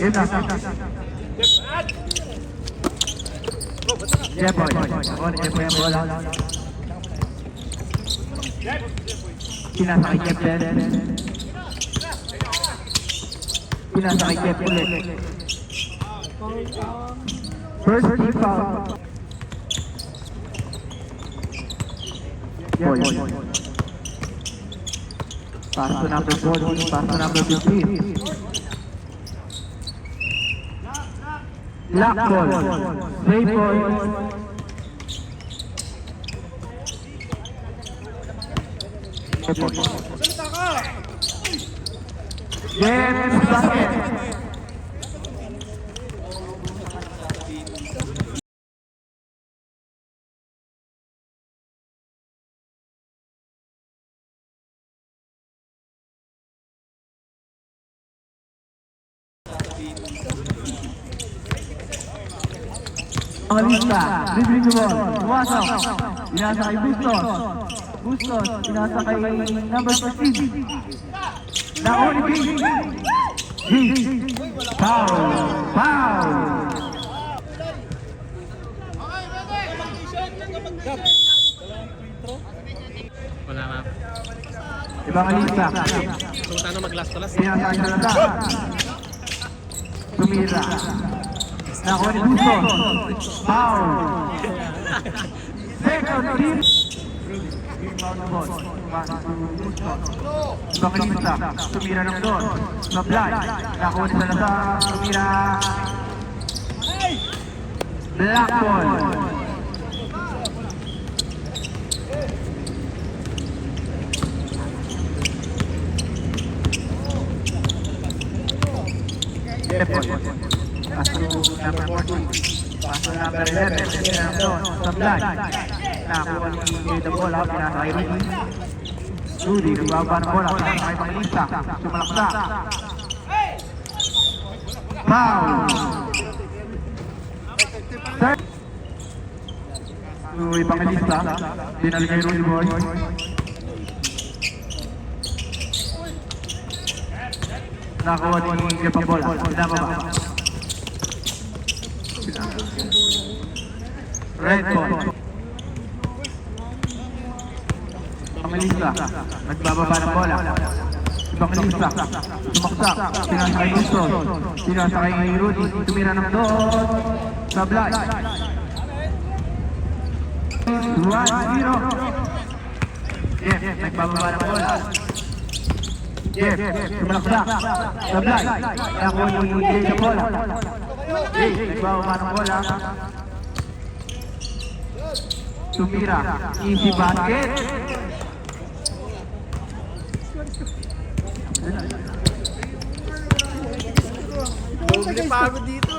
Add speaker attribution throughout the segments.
Speaker 1: Game na. Jepoy. Ako ni Jepoy ang bola. Pinasa kay Jep din. Pinasa kay Jep ulit. First team foul. Boy. Pass to number 14, pass to number 15. Lock ball. Play ball. James basket. Angalista, dribbling the ball, pumasok, pinasa kay Bustos, pinasa kay number 15, Naoni King, foul,
Speaker 2: Wala nga.
Speaker 1: Ibang alista,
Speaker 2: Sultano mag-last-to-last.
Speaker 1: pinasa kay Salata, tumira, Naoni Bustos, foul, second team, foul ball, Ibang alista, tumira ng doon, Mablay, nakuha ni Salata, tumira, black ball. Paso number 14, paso number 11, Sablay, nakuha ni the ball out, pinasa kay Rudy, nagbaba ng bola, pinasa kay Panglista, sumalaksa, foul, third, Panglista, dinali kay Rudy Boy, nakuha ni Jepang bola, pinababa. Red ball. Pangalista, nagbababa ng bola. Pangalista, sumaksak, pinasa kay Bustos, pinasa kay Rudy, tumira ng doon, Sablay. 1-0. Jeff, nagbababa ng bola. Jeff, sumaksak, Sablay, nakuha ni Jay ng bola. Jay, nagbababa ng bola. Tumira, easy basket.
Speaker 2: Doble pagod dito.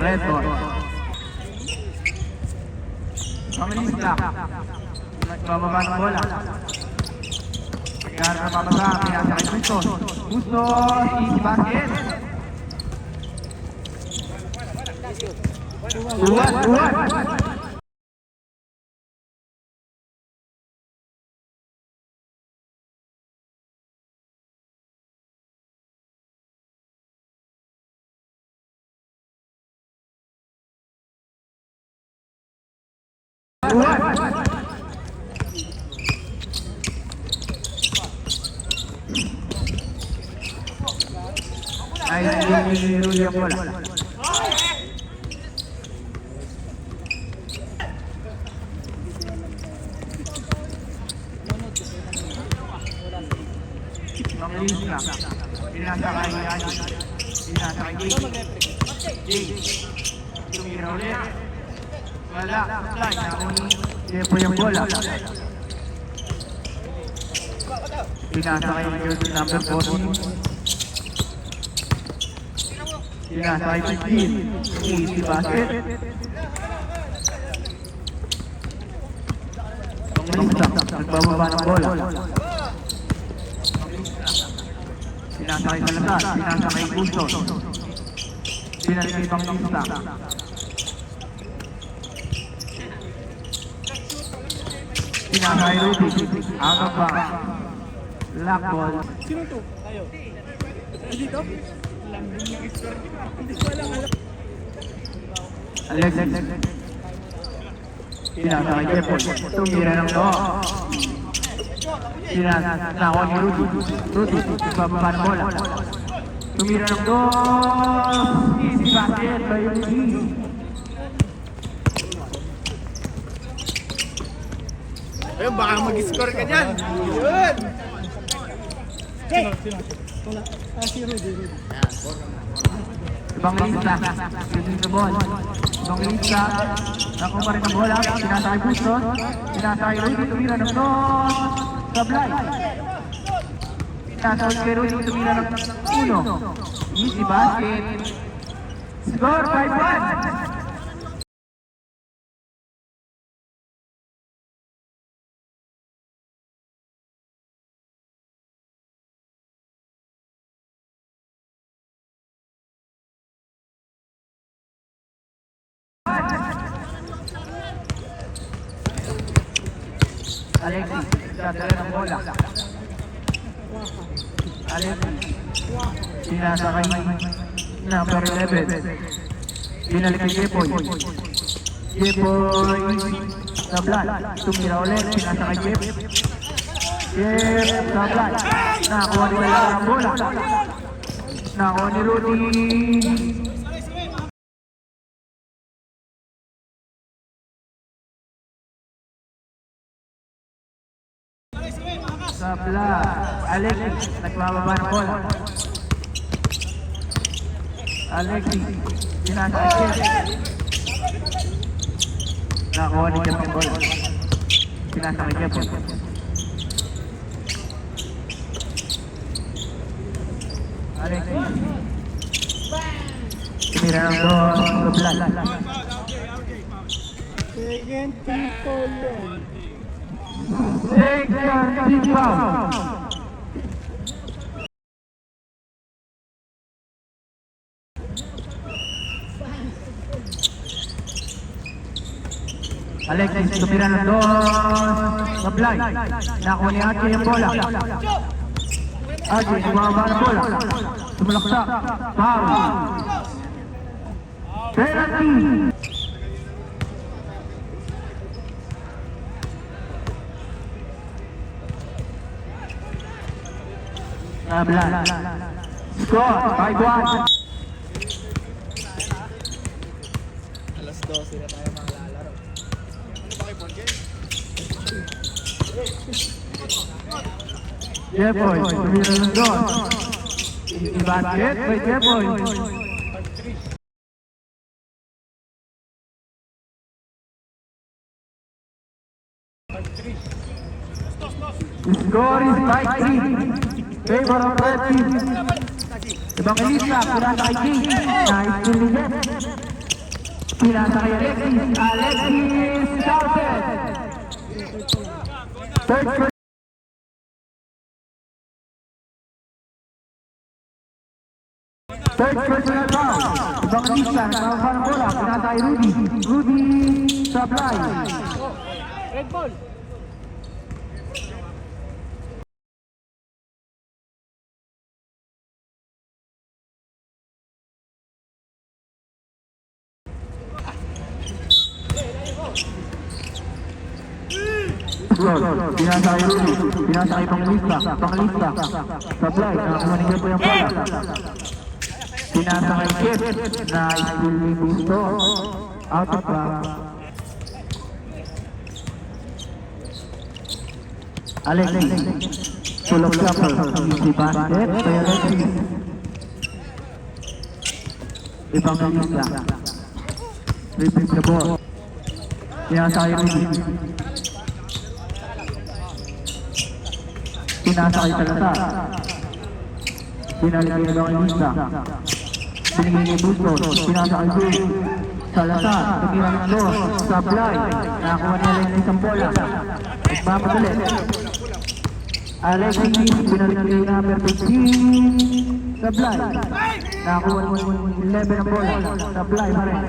Speaker 1: Red ball. Pangalista, nagbababa ng bola. Kaya napapasa, pinasa kay Bustos. Bustos, easy basket. Uwan. Ay, Rudy ang bola. Pangalista, pinasa kay Ani, pinasa kay Jay. Tumira ulit. Wala, fly, nakuha Jepoy ang bola. Pinasa kay jersey number 14. Pinasa kay 15. Easy basket. Pangalista, nagbababa ng bola. Pinasa kay Salazar, pinasa kay Bustos. Pinalik kay Panglista. Pinasakay Rudy. Out of bounds. Lock ball.
Speaker 2: Sino to? Tayo. Dito? Hindi ko alam.
Speaker 1: Alex. Pinasakay Jeffon. Tumira ng to. Nakuha ni Rudy. Rudy, bababa ng bola. Tumira ng to. Easy basket by Rudy.
Speaker 2: Ayun, baka mag-score ka dyan. Yun! Sino? Si Rudy.
Speaker 1: Evangelista, using the ball. Evangelista, nakuha pa rin ang bola. Pinasakay Buston. Pinasakay Rudy, tumira ng to. Sablay. Pinasakay kay Rudy, tumira ng 1. Easy basket. Score 5-1. Alexis, dadala ng bola. Alexis, sinasakay number 11. Binalik kay Jepoy. Jepoy, Sablay. Tumira ulit, sinasakay Jep. Jep, Sablay. Nakuha ni Wala ang bola. Nakuha ni Rudy. Sabla, Alexis, nagbababa ng bola. Alexis, sinasakay Jeff. Nakuha ni Jeff ang bola. Sinasakay Jeff. Alexis. Tumira ng bola. Sabla.
Speaker 2: Second people.
Speaker 1: Second people. Alexis, tumira ng Sablay. Nakuha ni Ate yung bola. Ate, bumaba ng bola. Tumalaksak. Foul. Penalty. Sablay. Score, 5-1.
Speaker 2: Alas 12 na tayo maglalaro.
Speaker 1: Jepoy, tumira ng doon. I-basket by Jepoy. The score is 5-3. Favor of red team. Evangelista, pinasa kay King. Nice to Lizet. Pinasa kay Alexis. Alexis shouted. Third personal foul. Evangelista, nagkakaroon ng bola. Pinasa kay Rudy. Rudy Sablay.
Speaker 2: Red ball.
Speaker 1: Pinasa kay Rudy. Pinasa kay Evangelista. Evangelista. Sablay. Nakakuha ni Jepoy ang bola. Pinasa kay Jeff. Nice to ni Busto. Out of bounds. Alexis. Full of shuffle. Easy basket by Alexis. Evangelista. Repeat the ball. Pinasa kay Rudy. Pinasa kay Salazar. Pinalik kay Evangelista. Binigay kay Busto. Pinasa kay Rudy. Salazar. Tumira ng doon. Sablay. Nakakuha ni Alexis ang bola. Nagmamatulit. Alexis. Binalik kay number 15. Sablay. Nakakuha ni 11 ang bola. Sablay pa rin.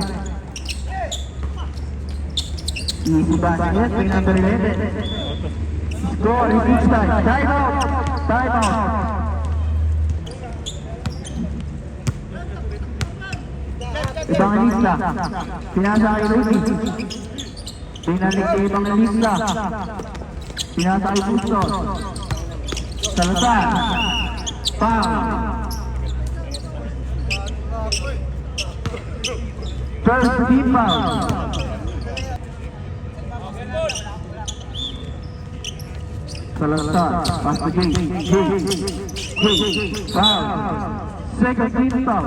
Speaker 1: Easy basket. May number 11. Score is each time. Time out. Time out. Evangelista. Pinasa kay Rudy. Pinalik kay Evangelista. Pinasa kay Bustos. Salazar. Foul. First team foul. Salazar, pass to Jay. Foul. Second team foul.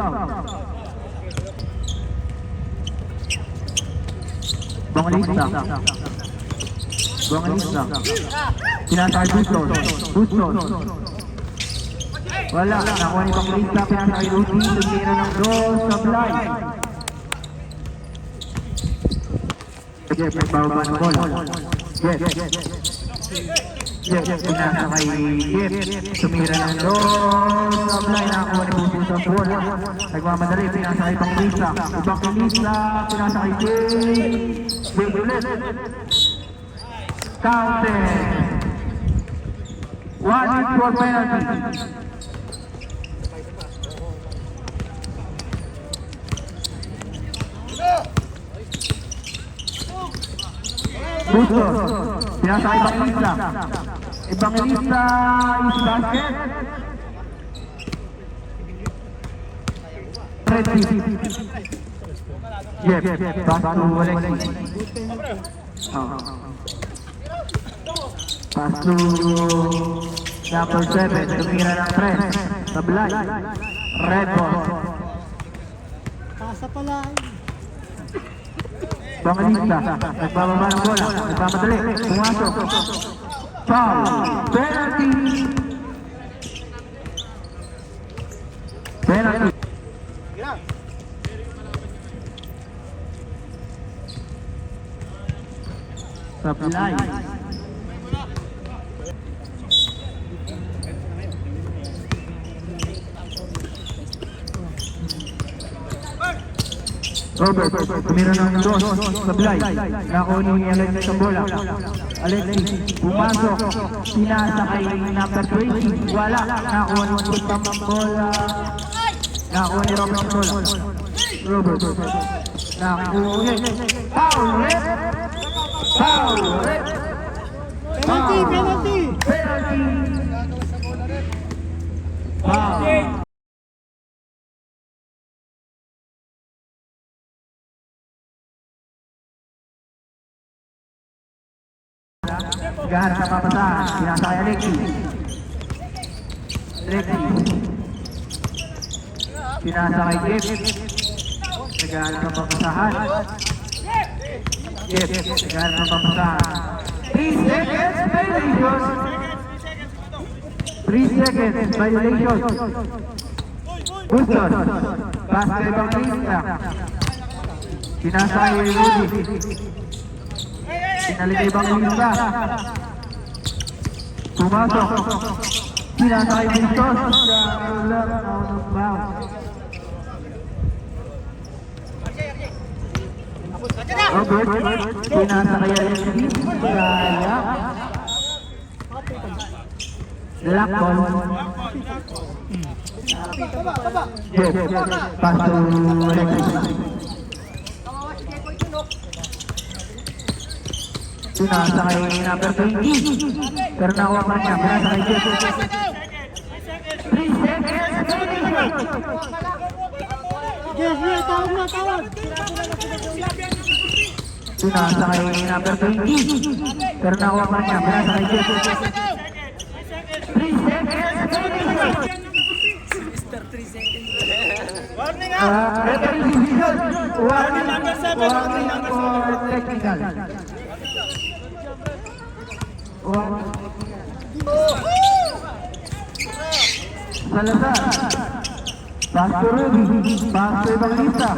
Speaker 1: Evangelista. Pinasa kay Bustos. Wala, nakuha ni Evangelista. Pinasa kay Rudy. Tumira ng goal sa blind. Jeff, may bawang ng ball. Jeff, pinasa kay Jeff. Tumira ng goal sa blind. Nakuha ni Bustos ang ball. Nagmamadali, pinasa kay Evangelista. Pinasa kay Jeff ulit. Counted. 1 for penalty. Bustos. Pinasa kay Evangelista. Evangelista is basket. Ready. Jeff, pass to Alexis. Pass to number 7. Tumira ng press. Sablay. Red ball.
Speaker 3: Pasa pala.
Speaker 1: Evangelista. Nagbababa ng bola. Nagmamadali. Pumasok. Foul. Penalty. Penalty. Sablay. Robert, tumira ng dos, Sablay. Nakuha ni Alexis ang bola. Alexis, pumasok. Pinasa kay number 20. Wala. Nakuha ni Putang ang bola. Nakuha ni Robert ang bola. Robert. Nakuha. Foul, red. Foul, red.
Speaker 3: Penalty.
Speaker 1: Penalty. Foul. Gahan sa papasahan, pinasa kay Alexis. Pinasa kay Jeff. Gahan sa papasahan. Jeff, gahan sa papasahan. 3 seconds violation. 3 seconds violation. Bustos. Pass kay Evangelista. Pinasa kay Rudy. Pinalik kay Evangelista. Pumasok. Pinasa kay Bustos. Out of bounds. Robert. Pinasa kay Alexis. Kaya. Lock ball. Jeff. Pass to Alexis. Pinasa kay number 20. Pero nakuha pa niya. Pinasa kay Jeff. 3 seconds.
Speaker 3: Yes, tawag.
Speaker 1: Pinasa kay number 20. Pero nakuha pa niya. Pinasa kay Jeff. 3 seconds.
Speaker 2: Mr. 3 seconds.
Speaker 4: Warning
Speaker 1: Referee decision. Warning
Speaker 4: number 7.
Speaker 1: for technical. Salazar. Pass to Rudy. Pass to Evangelista.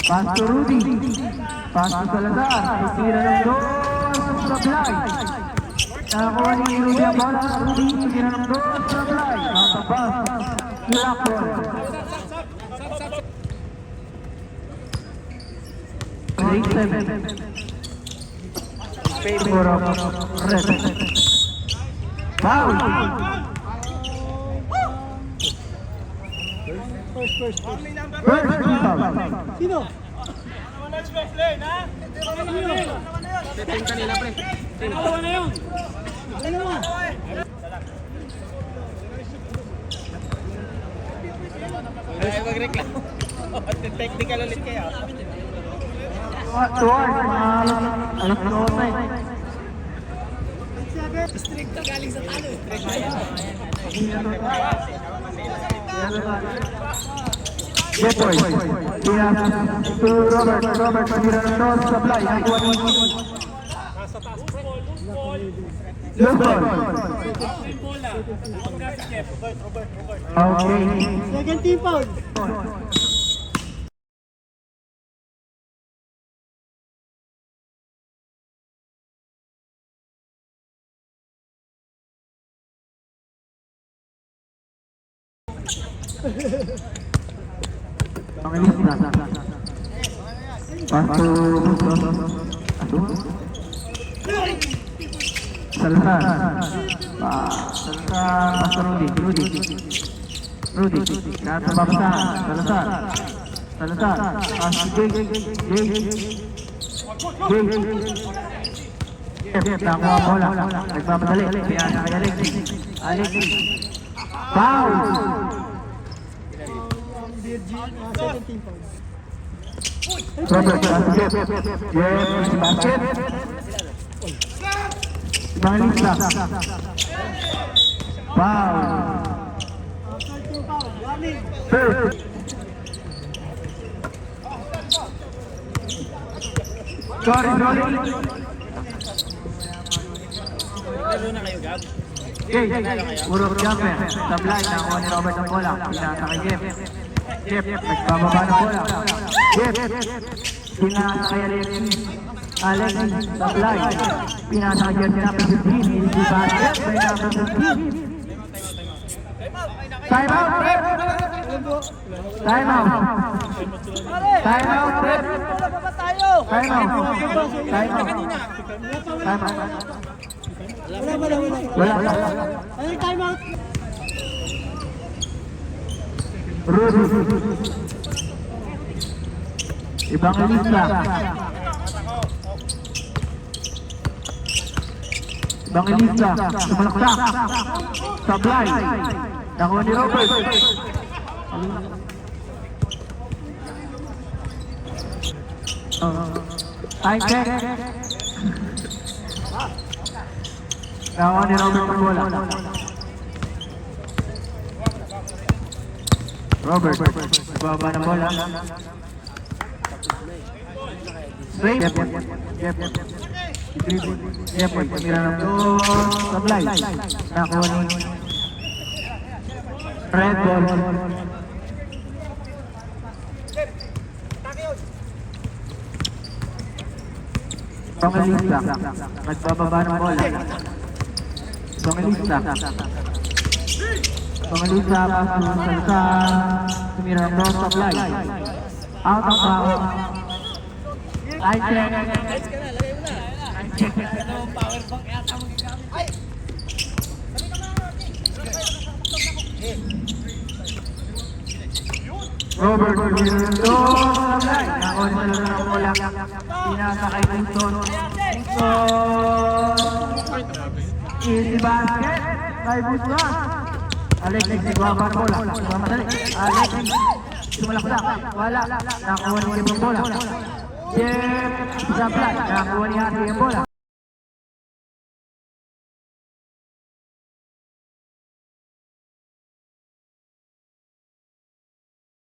Speaker 1: Pass to Rudy. Pass to Salazar. Tira ng dos sa blind. Nakakuha ni Rudy ang bola. Rudy, tira ng dos sa blind. Pass. Lock ball. Grade 7. favor of red. Foul.
Speaker 3: First.
Speaker 1: First team foul.
Speaker 3: Sino?
Speaker 2: Team kanila, pre.
Speaker 3: Dalawa na yun. Dalawa.
Speaker 2: Ay, magreklamo. Technical ulit kayo.
Speaker 1: Towards alas 12.
Speaker 2: Strict to galing sa talo.
Speaker 1: Jepoy. Kaya to Robert Manira ng North Supply. Nakuha ni Luzon. Okay.
Speaker 3: Second team foul.
Speaker 1: Pangalista. Paso. Salazar. Salazar. Paso Rudy. Nasa babasa. Salazar. Paso Jay. Nakuha bola. Nagmamadali. Kaya kay Alex. Foul.
Speaker 3: Second team foul.
Speaker 1: Robert basket. Basket. Bangalista. Foul.
Speaker 3: Third team foul. Running.
Speaker 1: Third. Sorry.
Speaker 2: Lalo na kayo, Gab.
Speaker 1: Urok jumper. Sablay. Nakuha ni Robert ang bola. Pinasa kay Jeff. Nagbababa ng bola. Jeff. Pinasa kay Alex. Sablay. Pinasa kay Jeff. Number 15. Easy basket. May number 15. Time out, Rep! Time out, Rep! Time out. Wala.
Speaker 3: Ay, time out.
Speaker 1: Rudy. Ibang lista. Sumalaksak. Sablay. Nakuha ni Robert. Time check. Nakuha ni Robert ang bola. Robert. Nagbaba ng bola. Straight. Jepoy. Pamira ng Sablay. Nakuha ni Red ball. Pangalista. Nagbababa ng bola. Pangalista. Paso sa tumira ng North Supply. Out of bounds. I check.
Speaker 2: Ayos ka na, lagay mo na. Ano, power bank yata mo gagamit. Ay!
Speaker 1: Robert Rinaldo Sablay. Nakuha ni Salazar ng bola. Pinasa kay Kingston. Easy basket. Kay Busran. Alex nagbaba ng bola. Mamadali. Alex sumalaksak. Wala. Nakuha ni Jeff ang bola. Jeff Sablay. Nakuha ni Hati ang bola.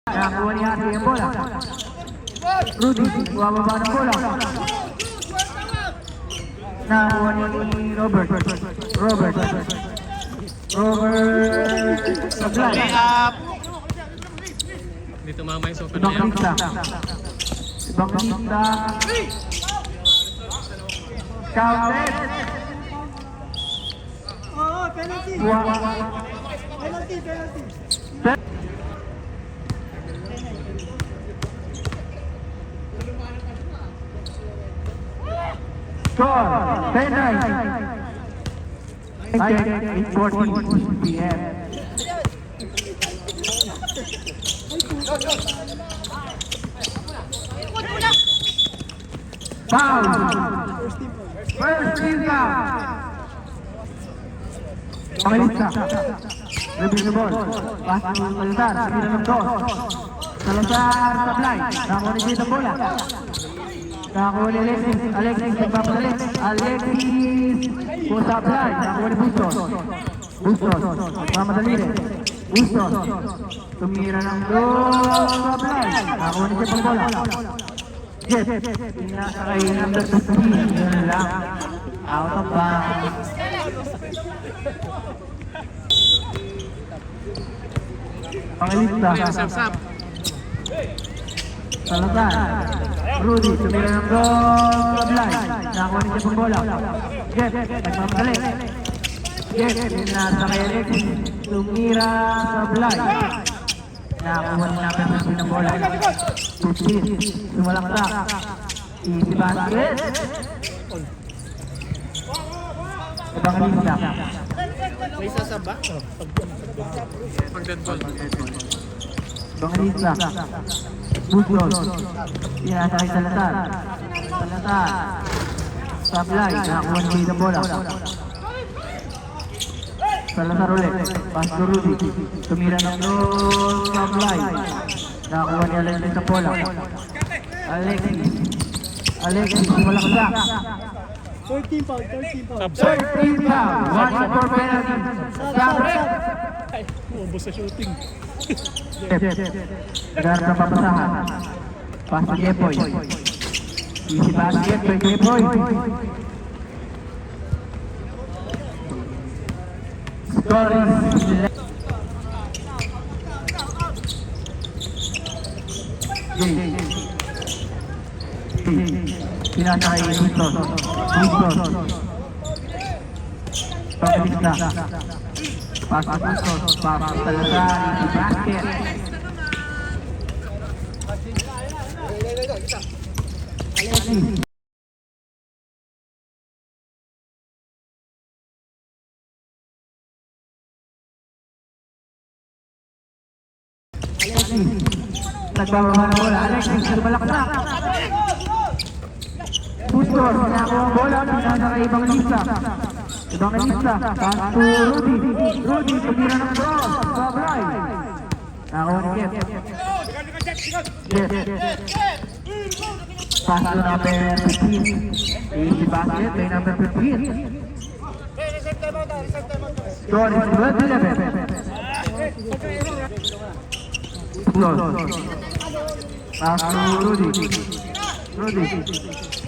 Speaker 1: Nakuha ni Hati ang bola. Rudy, bumababa ng bola. Nakuha ni Robert Sablay.
Speaker 2: Dito mama yung sofa na
Speaker 1: Ibang
Speaker 2: yan.
Speaker 1: lista. Counted.
Speaker 3: Oo, penalty.
Speaker 1: Buwa.
Speaker 3: Penalty.
Speaker 1: Score 10-9. Time check 8:14 p.m. Foul. First team foul. Pangalista. Review the ball. Pass to Salazar. Tira ng dos. Salazar supply. Nakakuha ni Jade ang bola. Nakakuha ni Alexis. Alexis nagpapalit. Alexis po supply. Nakakuha ni Bustos. Bustos. Nagmamadali rin. Bustos. Tumira ng dos. Supply. Nakakuha ni Jade ang bola. Yes, pinasa kay number 15, yun lang, out of bounds. Pangalista, Salazar, Rudy, tumira ng goal, Sablay, nakakuha niya pang bola. Jeff, nagmamadali. Jeff, pinasa kay Alexis, tumira Sablay. Nakakuha ni number 15 ng bola. 15, sumalaksak. Easy basket. Evangelista.
Speaker 2: May sasaba? Pag-deadball.
Speaker 1: Evangelista. Bustos. Pinasa kay Salazar. Salazar. Sablay. Nakakuha ni ng bola. Salazar ulit. Pass to Rudy. Tumira ng dos. Sablay. Nakakuha ni Alexis ng bola. Alexis. Alexis, sumalaksak.
Speaker 3: 13 foul, 13 foul.
Speaker 1: 13 foul. 1 for penalty. Sabre.
Speaker 2: Ubus sa shooting.
Speaker 1: Agar na papasahan. Pass to Jepoy. Easy basket by Jepoy. Scoring. Pinasa kay Bustos. Bustos. Pangalista. Pass to Bustos. Pass to Salazar. Easy basket. Alexis. Nagbababa ng bola. Alexis, sumalaksak. Bustos, nakakuha ang bola. Pinasa kay Evangelista. Evangelista, pass to Rudy. Rudy, tumira ng cross. Sablay. Nakakuha ni Jeff. Jeff. Pass to number 15. Easy basket by number 15. Score is 12-11. Pass to Rudy. Rudy.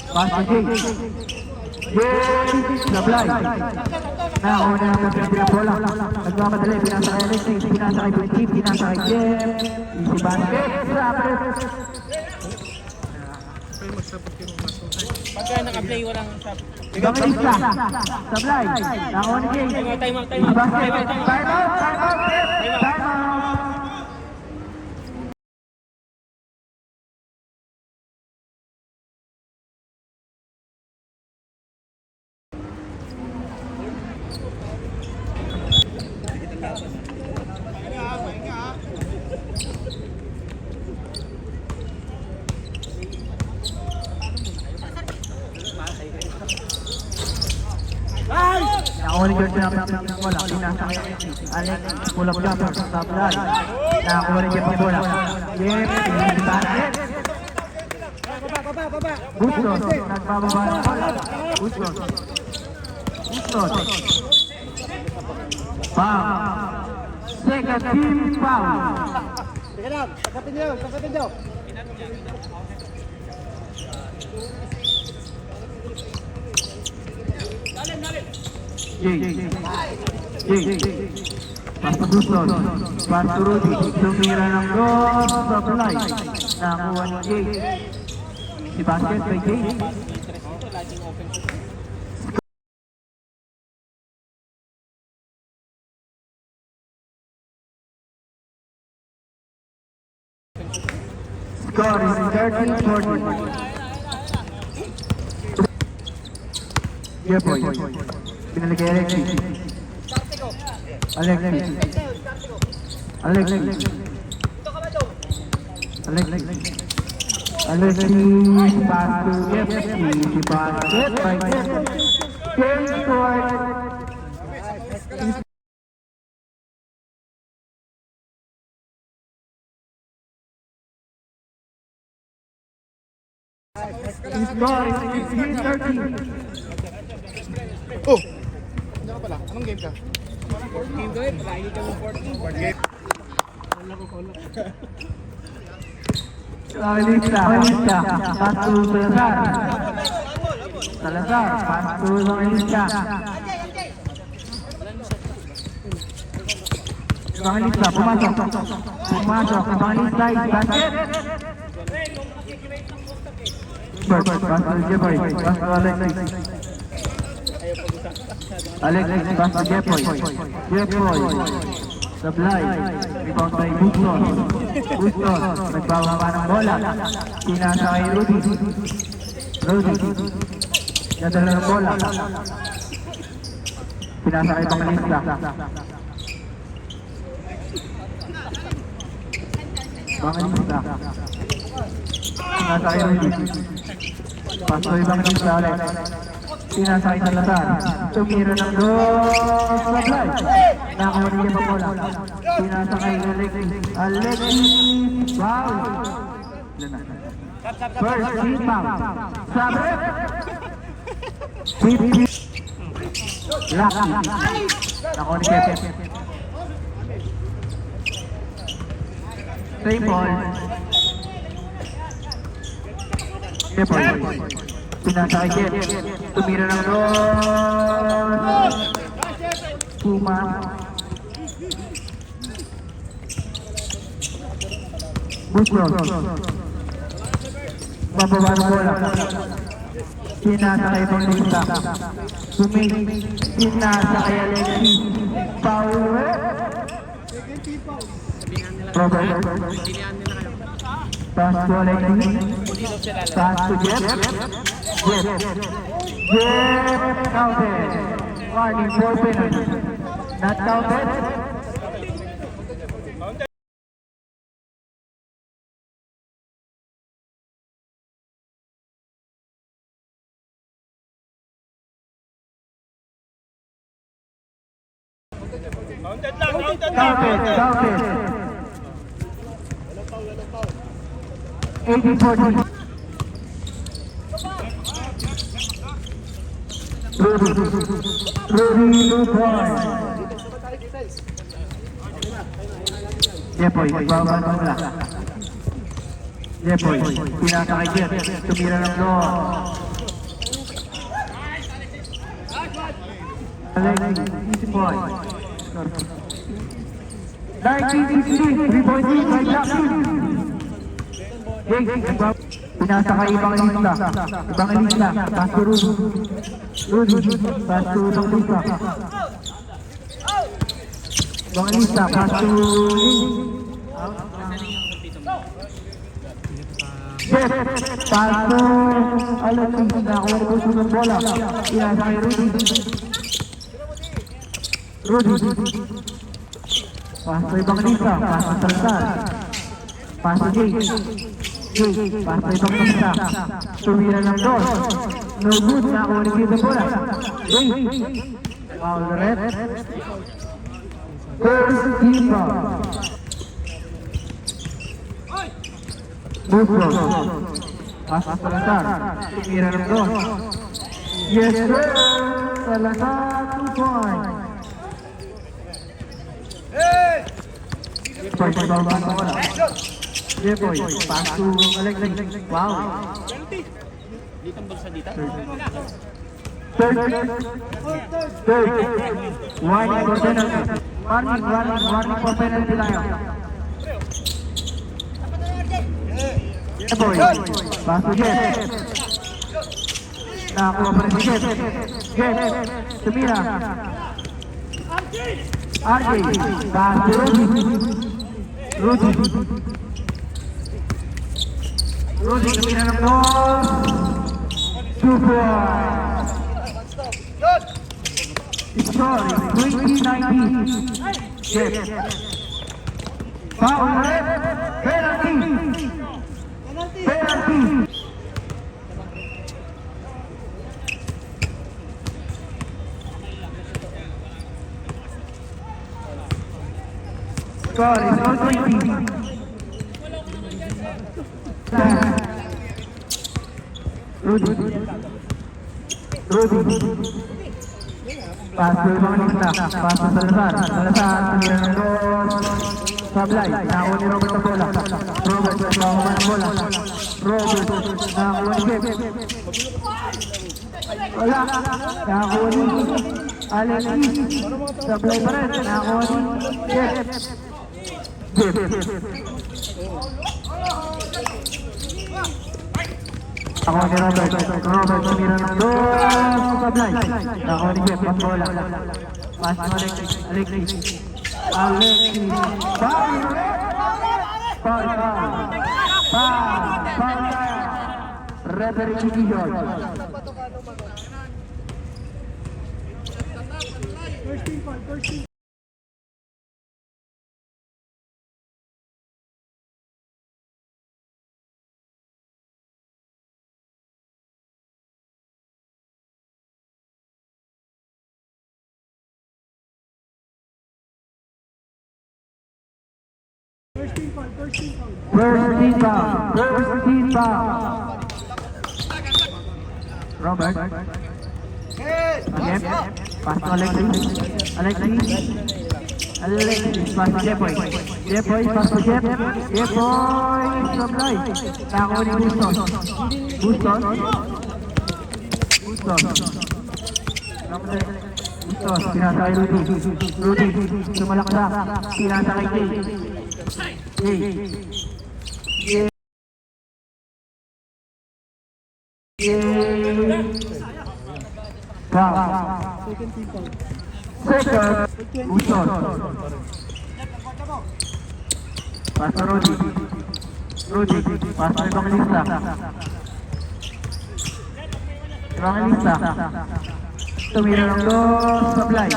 Speaker 1: Pass to Jay. Jay. Sablay. Nakakuha na ng ng bola. Nagmamadali. Pinasa kay Alexis. Pinasa kay Petit. Pinasa kay Jeff. Easy basket. Sabre.
Speaker 2: Pagka naka-play, walang stop.
Speaker 1: Evangelista. Sablay. Nakakuha ni Jay.
Speaker 2: Time out.
Speaker 1: Easy basket. Time out. Time out. Time out. Nakakuha ni George ng bola. Pinasa kay Alex. Pull up jumper. Sablay. Nakakuha ni Jeff ng bola. Jeff. Easy basket. Bustos. Nagbababa ng bola. Bustos. Bustos. Foul. Second team foul.
Speaker 3: Teka lang, pagkatin niyo.
Speaker 1: Jay. Pass to Bustos. Pass to Rudy. Tumira ng dos. Sablay. Nakakuha ni Jay. Si basket by Jay. Score is 13-14. Jeffoy. Pinalik kay Alexis. Alexis. Alexis. Alexis. Alexis pass to Jeffrey. Si basket by James Ford. Score is 15-13.
Speaker 3: Oh! Ano ka pala? Anong game ka?
Speaker 2: Game ko eh, palagi ka mo 14.
Speaker 3: Board game.
Speaker 1: Alista, pass to Salazar. Salazar, pass to Alista. Alista, pumasok. Pumasok, Alista is basket. Pass to Jeffoy, pass to Alexis. Alexis, pass to Jeffoy. Jeffoy. Sablay, rebound by Bustos. Bustos, nagbawa pa ng bola. Pinasa kay Rudy. Rudy, nadala ng bola. Pinasa kay Pangalista. Pangalista. Pinasa kay Rudy. Paso kay Pangalista ulit. Pinasa kay Salazar. Tumira ng dos. Sablay. Nakakuha niya pa bola. Pinasa kay Alexis. Alexis. Foul. First rebound. Sabre. Lucky. Nakuha ni Kepe. Same ball. Kepe. Pinasa kay Kepe. Tumira ng dos. Puma. Bustos. Bababa ng bola. Pinasa kay Pangalista. Pinasa kay Alexis. Foul. Robert. Pass to Alexis. Pass to Jeff. Jeff counted. Warning for penalty. Not counted. Counted. 18-14. Rudy, 2 points. Jeffoy, nagbawa ng bola. Jeffoy, pinasa kay Jeff. Tumira ng floor. Alexis, easy point. 19-16, 3-point lead by Lucky. Pinasa kay Pangalista. Pangalista, pass to Rudy. Rudy, pass to Pangalista. Pangalista, pass to Jeff, pass to Alexis. Nakuha ko sa bola. Pinasa kay Rudy. Rudy. Pass to Pangalista, pass to Salazar. Pass to Jake. Pass to Pangalista. Tumira ng dos. No good, nakuha ni Kito bola. Jake. Foul red. First rebound. Bustos. Pass to Salazar. Tumira ng dos. Yes sir! Salazar, 2 points. Jeffoy, nagbawa ng bola. Jeffoy, pass to Alexis. Wow. Third. Warning for penalty. Warning for penalty tayo. Jeffoy, pass to Jeff. Nakakuha pa rin si Jeff. Jeff, tumira. RJ, pass to Rudy. Rudy, tumira ng dos. 2 points. score is 20-19. Jeff. Foul ulit. Penalty. Penalty. Score is 4-20. Rudy. Paso Evangelista, paso Salazar, tumira ng dos, sablay, nakuha ni Robert ang bola, Robert, nakuha ng bola, Robert, nakuha ni Jeff, wala, nakuha ni Alexis, sablay pa rin, nakuha ni Jeff, ako ni Robert, Robert tumira ng dos, sablay, ako ni Jeff, ang bola, pass mo Alexis, foul, referee decision.
Speaker 3: First team foul, first team. First team foul, first team foul.
Speaker 1: First team foul. Robert. Again. Pass to Alexis, pass to Jepoy, pass to Jeff, supply. Nakuha ni Bustos, pinasa kay Rudy, sumalaksak, pinasa kay
Speaker 3: Second team foul.
Speaker 1: Second, Bustos. Pass to Rudy, pass to Evangelista. Tumira ng dos, supply.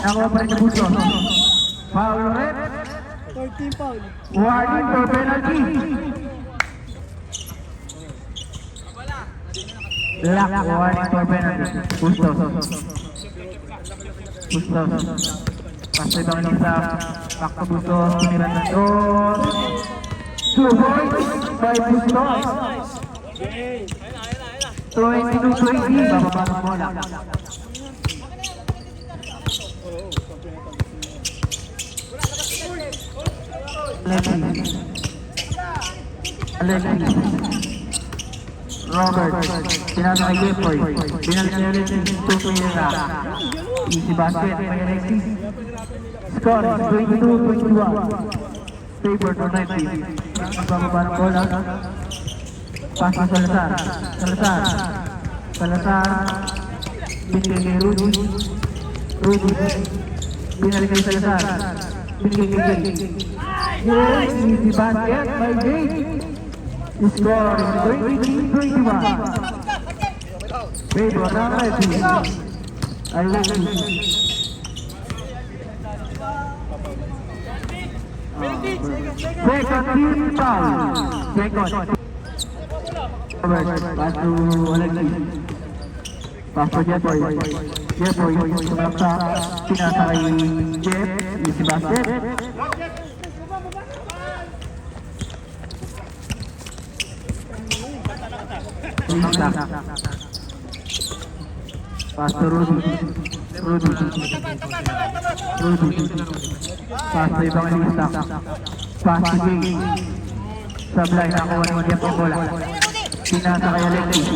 Speaker 1: Nakuha pa rin ni Bustos. Foul ulit.
Speaker 3: Third team foul.
Speaker 1: Warning for penalty. Black, warning for penalty. Bustos. Pass to Evangelista. Back to Bustos. Tumira ng dos. 2 points by Bustos. 22-20. Bababa ng bola. Alexis. Robert. Pinasa kay Jepoy. Pinalik ni Alexis. Tumira. Easy basket by Alexis. Score is 22-21. Favor to 90. Magbababa ng bola. Pass to Salazar. Binigay kay Rudy. Binalik kay Salazar. Binigay kay Jay. Easy basket by Jay. Score is 23-21. Favor ng Alexis. Second team foul. Second. Robert, pass to Alexis. Pass to Jepoy, sumaksa. Pinasa kay Jeff. Easy basket. Pass to Rudy. Pass to Evangelista. Pass to Jay. Sablay, nakuha ni Jeff ang bola. Pinasa kay Alexis.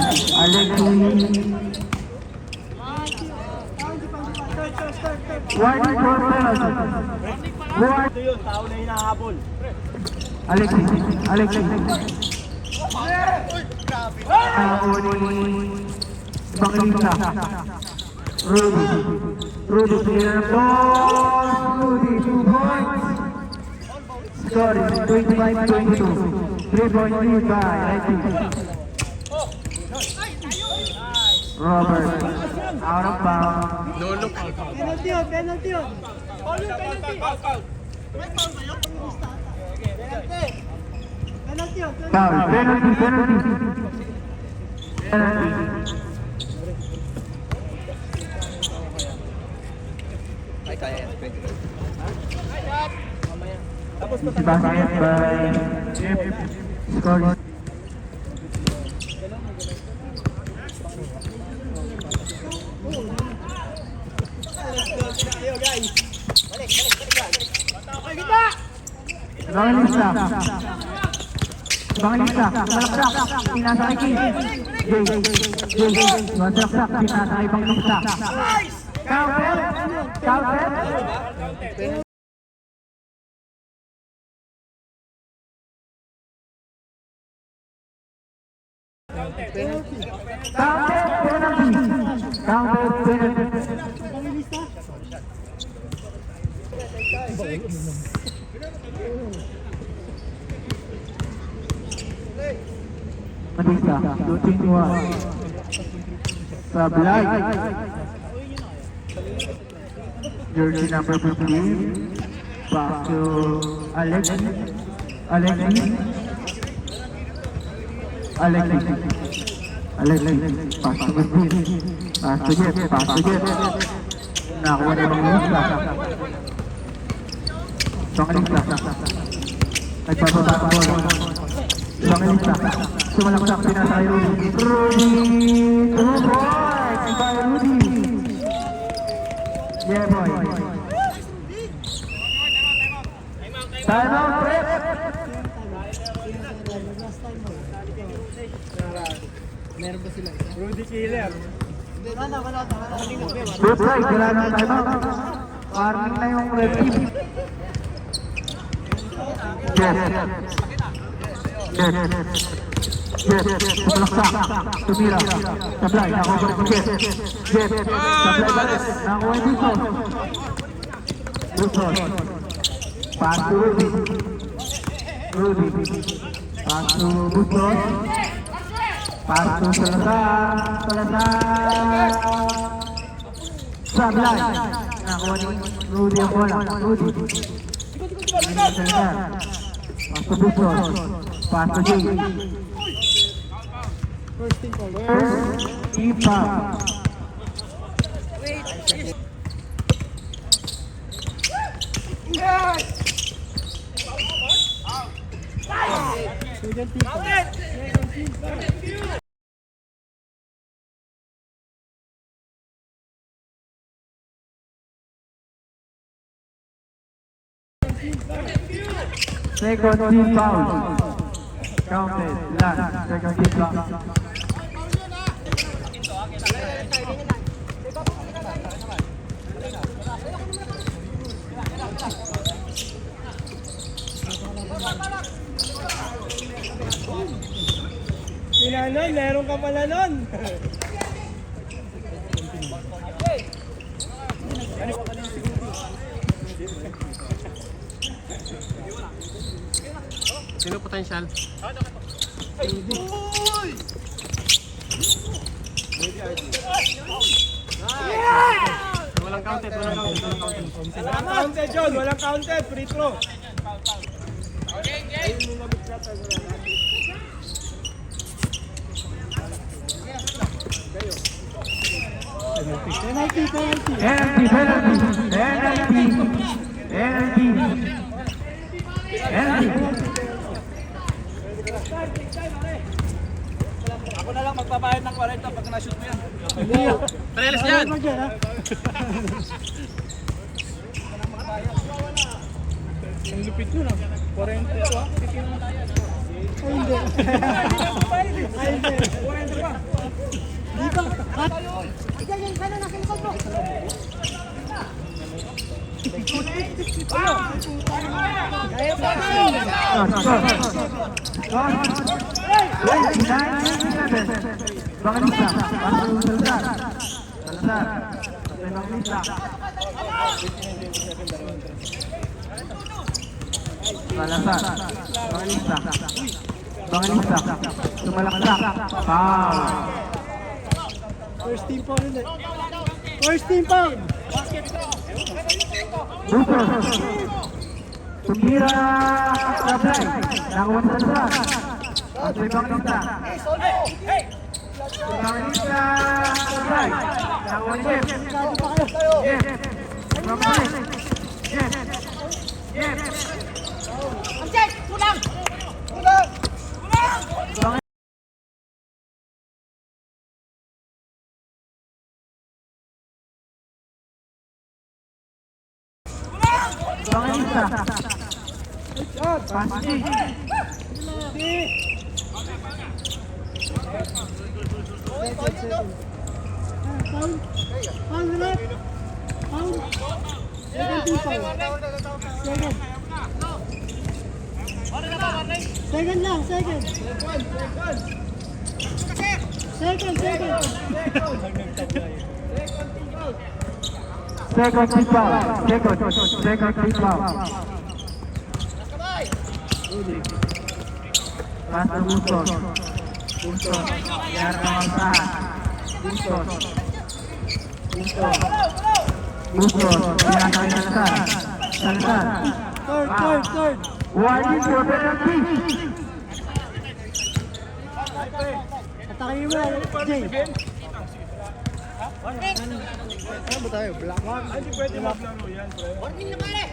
Speaker 1: Warning for penalty.
Speaker 2: Ito yun, tao na hinahabol.
Speaker 1: Alexis. Nakuha ni Evangelista. Rudy, clear ng ball. Rudy, 2 points. Score is 25-22. 3-point lead by Alexis. Robert. Out of bounds.
Speaker 3: No look.
Speaker 2: Penalty yun, penalty yun. Foul yun, penalty. Penalty yun,
Speaker 1: Foul. Penalty. Penalty.
Speaker 2: Ay, kaya yan.
Speaker 1: Easy basket by Jeff. Score. Evangelista. Evangelista. Malaksak. Pinasa kay King. Jay. Malaksak. Pinasa kay Evangelista. Counter. Counter penalty. Manisa, shooting one. Sablay. Jersey number 15. Back to Alex. Pass to Martin. Pass to Jeff. Nakuha na yung Manisa. Evangelista. Nagbababa ang bola. Evangelista. Sumalaksak. Pinasa kay Rudy. 2 points by Rudy. Yeah, boy. Time out, Brett.
Speaker 2: Meron ba sila? Rudy Killer. Wala.
Speaker 1: Good right. Wala na time out. Warning na yung red team. Yes. Sumalaksak. Tumira. Sablay. Nakuha ko Jeff. Sablay balik. Nakuha dito. Busos. Pass to Rudy. Pass to Busos. Pass to Salazar. Sablay. Nakuha ni Rudy ang bola. Rudy. Salazar. Pass to Busos. Pass to Jay.
Speaker 2: First team foul.
Speaker 1: Team foul.
Speaker 2: Second team foul.
Speaker 1: Second team foul. Counted. Last. Second team foul.
Speaker 2: Sinanon, meron ka pala nun.
Speaker 3: Sino potential? Walang counted.
Speaker 2: Walang counted, John. Walang counted. Free throw. Ako na lang magbabayad ng 40 pag na-shoot mo yan.
Speaker 3: Parelis yan!
Speaker 2: Ang lupit yun ah. 40 to ah. Ay hindi. Ay hindi. 40 pa. Dito.
Speaker 4: Diyan yung gano'n nasa likod mo.
Speaker 2: Kaya pa.
Speaker 1: Bangalista. Sumalaksak. Foul.
Speaker 2: First team foul ulit. First team foul.
Speaker 1: Butos. Tumira Sablay. Nakawan sa sa. At ibang kita. Ibang kita Sablay. Nakawan Jeff.
Speaker 2: Sigado pa kayo.
Speaker 1: Jeff. Ibang balik. Jeff. Jeff.
Speaker 4: Object! Kulang!
Speaker 1: Ibang Bangalista. Pasti.
Speaker 2: Foul. Foul ulit. Foul. Second team foul. Second. Second lang, second. Second.
Speaker 1: Second people. Second people. Pastor Bustos. Bustos. Biar kemanfaat. Bustos. Biar Salsar. Salsar.
Speaker 2: Third.
Speaker 1: Wajib for penalty.
Speaker 2: Atakin mo, Jay.
Speaker 3: Ano ba tayo? Black one?
Speaker 2: Hindi pwede maglaro yan, pre.
Speaker 4: Warning na mali!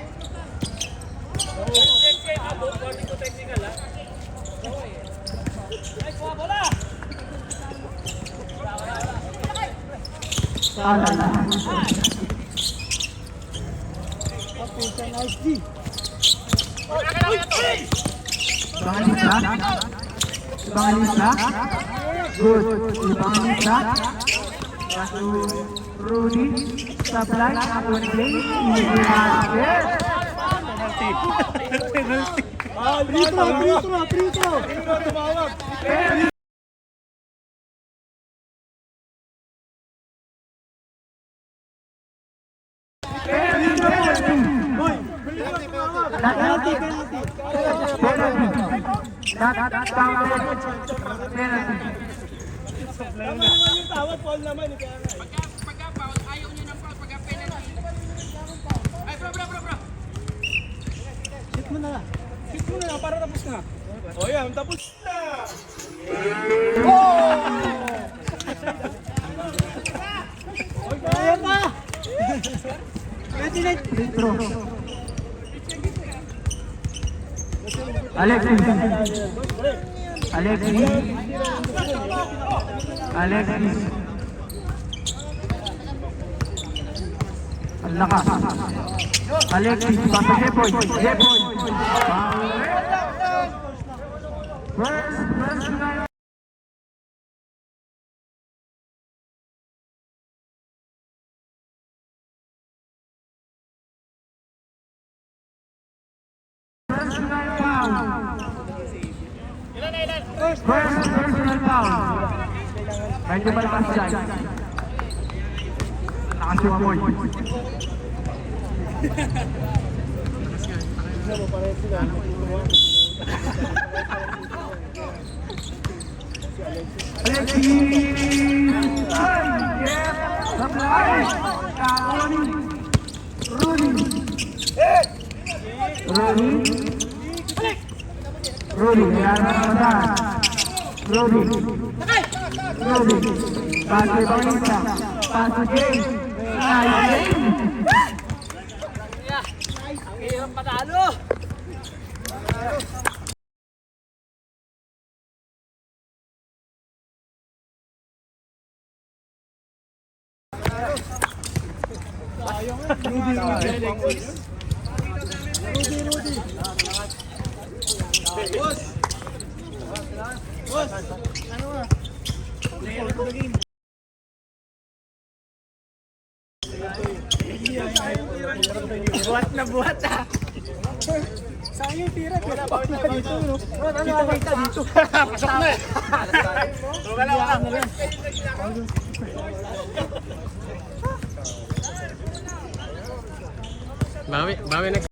Speaker 2: Papunta ng SD.
Speaker 1: Bangalista. Good. Bangalista. Pasu Rudy. Supply. Ako ni Clay.
Speaker 2: Penalty. Free throw. Tumawag. Penalty. Tama naman yung tawag, foul naman.
Speaker 5: Pagka foul, ayaw nyo ng foul. Pagka penalty. Ay, bro.
Speaker 2: Hit mo na lang. Hit mo na lang para tapos na. O yan, tapos na. Kaya pa! 29.
Speaker 1: Alexis. Ang lakas. Alexis, basta Jepoy. First na. First personal foul. Medyo malakas dyan. Lakas yung amoy. Alexis! Ay! Yes! Supply! Kakoni! Rudy, kailangan makamadaan. Rudy. Pase Bautista. Pase James. Nice
Speaker 4: Hirap patalo!
Speaker 2: Buhat ah. Saan yung tira? Wala pa dito. Kita dito. Pasok na eh.
Speaker 3: Bawi next.